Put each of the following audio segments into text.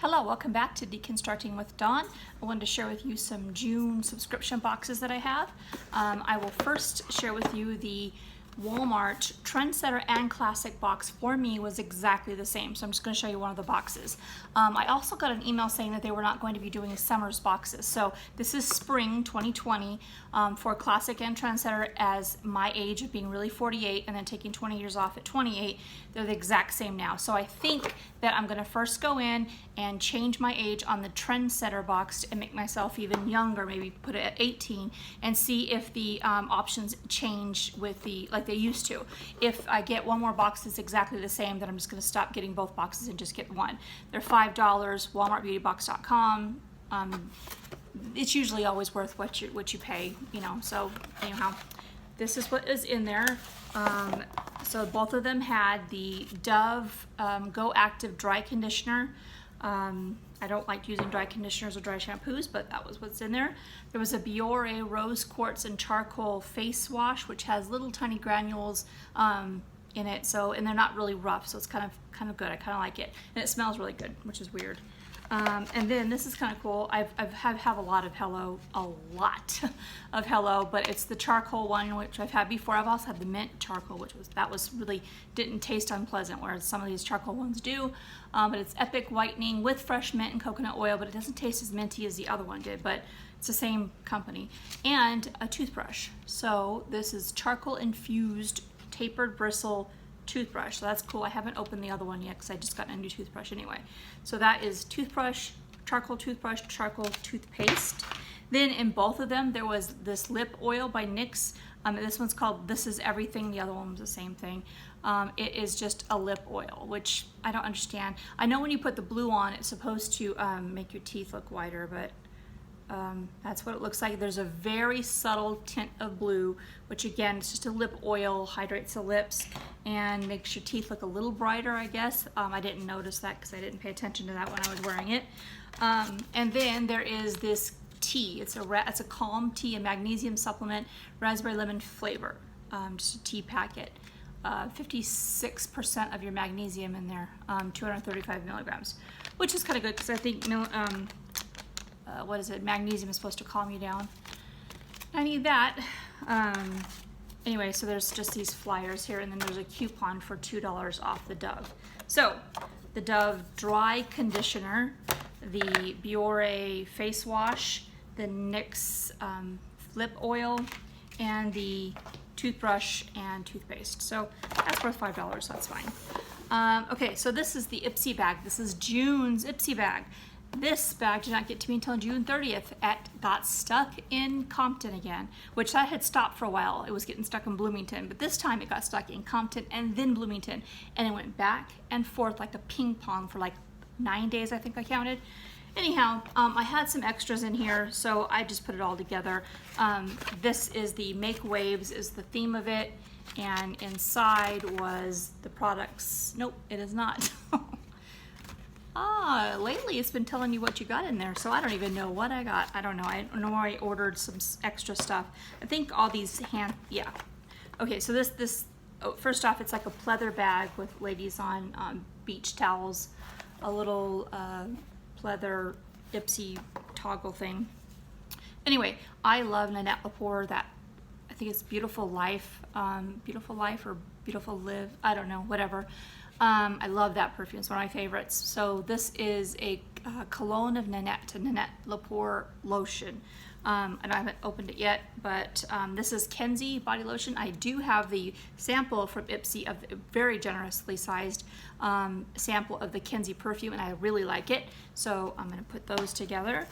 Hello, welcome back to Deconstructing with Dawn. I wanted to share with you some June subscription boxes that I have. I will first share with you the Walmart Trendsetter and Classic box. For me was exactly the same, so I'm just going to show you one of the boxes. I also got an email saying that they were not going to be doing summer's boxes, so this is spring 2020 for Classic and Trendsetter. As my age of being really 48 and then taking 20 years off at 28, they're the exact same now. So I think that I'm going to first go in and change my age on the Trendsetter box and make myself even younger, maybe put it at 18, and see if the options change with the like they used to. If I get one more box that's exactly the same, then I'm just going to stop getting both boxes and just get one. They're $5, walmartbeautybox.com. It's usually always worth what you pay, you know. So anyhow, this is what is in there. So both of them had the Dove Go Active Dry Conditioner. I don't like using dry conditioners or dry shampoos, but that was what's in there. There was a Biore Rose Quartz and Charcoal Face Wash, which has little tiny granules in it. So, and they're not really rough, so it's kind of good. I kind of like it, and it smells really good, which is weird. And then this is kind of cool. I have a lot of Hello, but it's the charcoal one, which I've had before. I've also had the mint charcoal, which was really didn't taste unpleasant, whereas some of these charcoal ones do. But it's Epic Whitening with fresh mint and coconut oil, but it doesn't taste as minty as the other one did, but it's the same company. And a toothbrush. So this is charcoal infused tapered bristle toothbrush. So that's cool. I haven't opened the other one yet because I just got a new toothbrush anyway. So that is toothbrush, charcoal toothpaste. Then in both of them there was this lip oil by NYX. This one's called This Is Everything. The other one was the same thing. It is just a lip oil, which I don't understand. I know when you put the blue on, it's supposed to make your teeth look whiter, but that's what it looks like. There's a very subtle tint of blue, which again, it's just a lip oil, hydrates the lips and makes your teeth look a little brighter, I guess. I didn't notice that because I didn't pay attention to that when I was wearing it. And then there is this tea. It's a calm tea, a magnesium supplement, raspberry lemon flavor, just a tea packet. 56% of your magnesium in there, 235 milligrams, which is kind of good because I think what is it? Magnesium is supposed to calm you down. I need that. Anyway, so there's just these flyers here, and then there's a coupon for $2 off the Dove. So the Dove Dry Conditioner, the Biore Face Wash, the NYX Lip Oil, and the toothbrush and toothpaste. So that's worth $5, so that's fine. Okay, so this is the Ipsy Bag. This is June's Ipsy Bag. This bag did not get to me until June 30th. It got stuck in Compton again, which that had stopped for a while. It was getting stuck in Bloomington, but this time it got stuck in Compton and then Bloomington, and it went back and forth like a ping pong for like 9 days, I think I counted. Anyhow, I had some extras in here, so I just put it all together. This is the Make Waves is the theme of it, and inside was the products. Nope, it is not. Lately it's been telling you what you got in there, so I don't even know what I got. I don't know. I don't know where I ordered some extra stuff. I think all these yeah. Okay, so this first off, it's like a pleather bag with ladies on beach towels, a little pleather Ipsy toggle thing. Anyway, I love Nanette Lepore. That I think it's Beautiful Life or Beautiful Live. I don't know, whatever. I love that perfume. It's one of my favorites. So this is a cologne of Nanette Lepore lotion. And I haven't opened it yet, but this is Kenzie body lotion. I do have the sample from Ipsy of the very generously sized sample of the Kenzie perfume, and I really like it. So I'm going to put those together.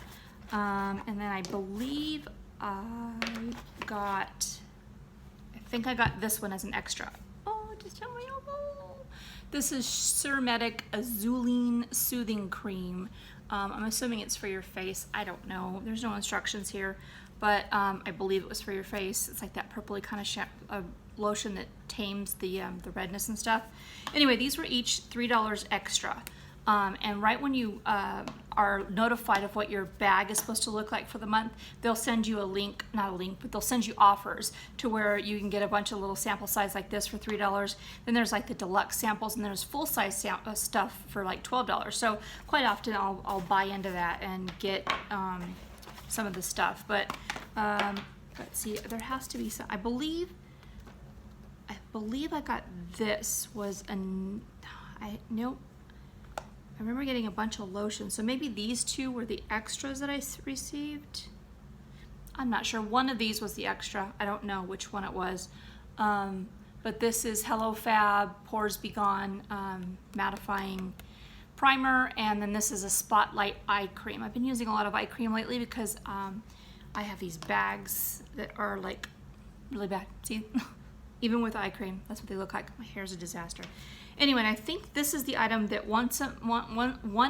And then I believe I think I got this one as an extra. Oh, just tell me. This is Surmedic Azuline Soothing Cream. I'm assuming it's for your face. I don't know. There's no instructions here, but I believe it was for your face. It's like that purpley kind of lotion that tames the redness and stuff. Anyway, these were each $3 extra. And right when you are notified of what your bag is supposed to look like for the month, they'll send you a link, not a link, but they'll send you offers to where you can get a bunch of little sample size like this for $3. Then there's like the deluxe samples, and there's full size stuff for like $12. So quite often I'll buy into that and get some of the stuff. But let's see, there has to be some, I believe I got this was nope. I remember getting a bunch of lotions, so maybe these two were the extras that I received. I'm not sure. One of these was the extra. I don't know which one it was. But this is Hello Fab Pores Be Gone mattifying primer, and then this is a Spotlight eye cream. I've been using a lot of eye cream lately because I have these bags that are like really bad. See? Even with eye cream, that's what they look like. My hair's a disaster. Anyway, I think this is the item that one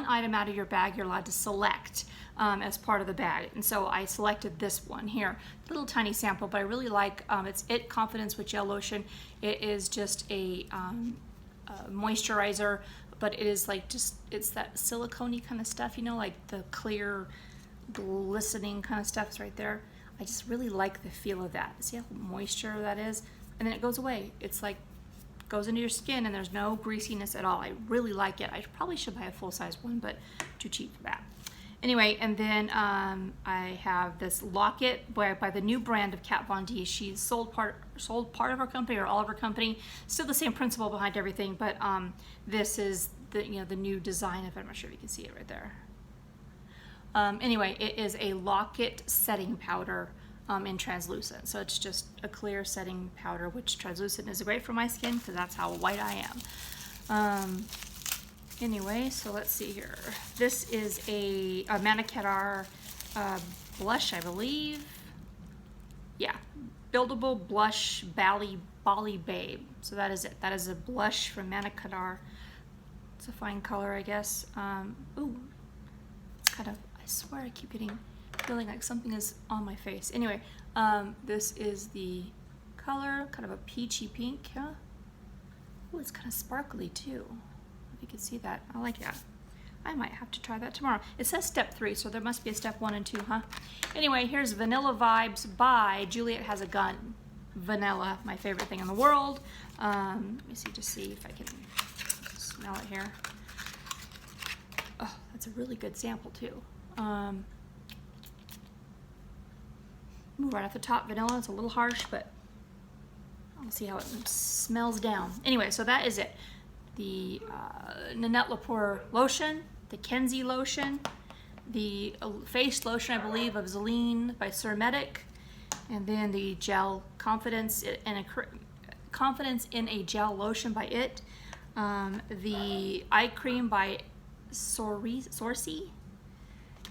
item out of your bag you're allowed to select as part of the bag. And so I selected this one here. Little tiny sample, but I really like it's It Confidence with Gel Lotion. It is just a moisturizer, but it is like it's that silicone-y kind of stuff, you know, like the clear, glistening kind of stuff is right there. I just really like the feel of that. See how moisture that is? And then it goes away. It's like goes into your skin and there's no greasiness at all. I really like it. I probably should buy a full-size one, but too cheap for that. Anyway, and then I have this Locket by the new brand of Kat Von D. She's sold part of her company or all of her company. Still the same principle behind everything, but this is the the new design of it. I'm not sure if you can see it right there. Anyway, it is a Locket setting powder in translucent. So it's just a clear setting powder, which translucent is great for my skin because that's how white I am. Anyway, so let's see here. This is a Manicadar blush, I believe. Yeah, buildable blush Bali Babe. So that is it. That is a blush from Manicadar. It's a fine color, I guess. Ooh, it's kind of, I swear I keep feeling like something is on my face. Anyway, this is the color, kind of a peachy pink, huh? Ooh, it's kind of sparkly too. If you can see that, I like that. I might have to try that tomorrow. It says step 3, so there must be a step 1 and 2, huh? Anyway, here's Vanilla Vibes by Juliet Has a Gun. Vanilla, my favorite thing in the world. Let me see if I can smell it here. Oh, that's a really good sample too. Right off the top, vanilla. It's a little harsh, but I'll see how it smells down. Anyway, so that is it. The Nanette Lepore lotion, the Kenzie lotion, the face lotion, I believe, of Zeline by Surmedic, and then the gel Confidence in a Gel Lotion by It, the eye cream by Sorcy,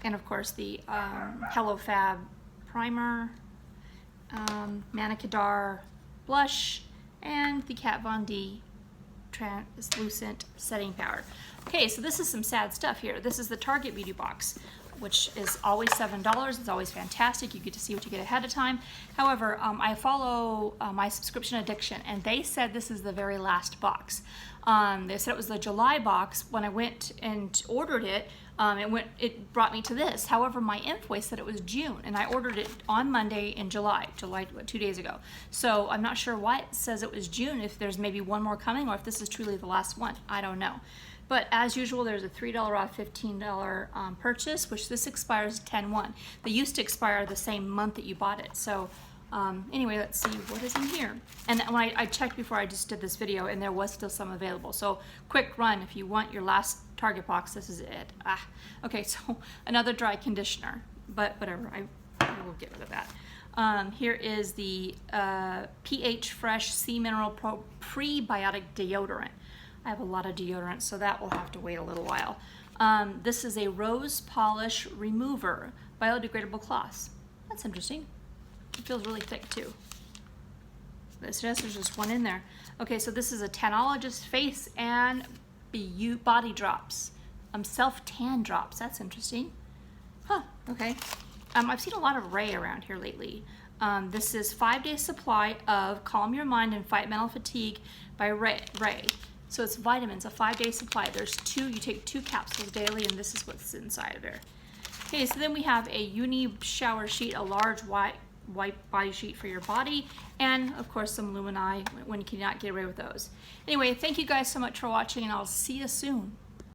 and of course the Hello Fab primer, Manicadar blush, and the Kat Von D translucent setting powder. Okay, so this is some sad stuff here. This is the Target Beauty Box, which is always $7. It's always fantastic. You get to see what you get ahead of time. However, I follow My Subscription Addiction, and they said this is the very last box. They said it was the July box. When I went and ordered it, it brought me to this. However, my invoice said it was June, and I ordered it on Monday in July, what, 2 days ago. So I'm not sure why it says it was June, if there's maybe one more coming, or if this is truly the last one. I don't know. But as usual, there's a $3 off $15 purchase, which this expires 10/1. They used to expire the same month that you bought it. So anyway, let's see what is in here. And when I checked before I just did this video, and there was still some available. So quick run, if you want your last Target box, this is it. Okay, so another dry conditioner, but whatever, I will get rid of that. Here is the pH Fresh Sea Mineral Prebiotic Deodorant. I have a lot of deodorant, so that will have to wait a little while. This is a Rose Polish Remover Biodegradable Cloth. That's interesting. It feels really thick too. There's just one in there. Okay, so this is a Tanologist Face and Body Drops. Self-tan drops. That's interesting. Huh, okay. I've seen a lot of Ray around here lately. This is 5-day supply of Calm Your Mind and Fight Mental Fatigue by Ray. So it's vitamins, a 5-day supply. There's two, you take 2 capsules daily, and this is what's inside of there. Okay, so then we have a uni shower sheet, a large white body sheet for your body, and of course some Lumini when you cannot get away with those. Anyway, thank you guys so much for watching, and I'll see you soon.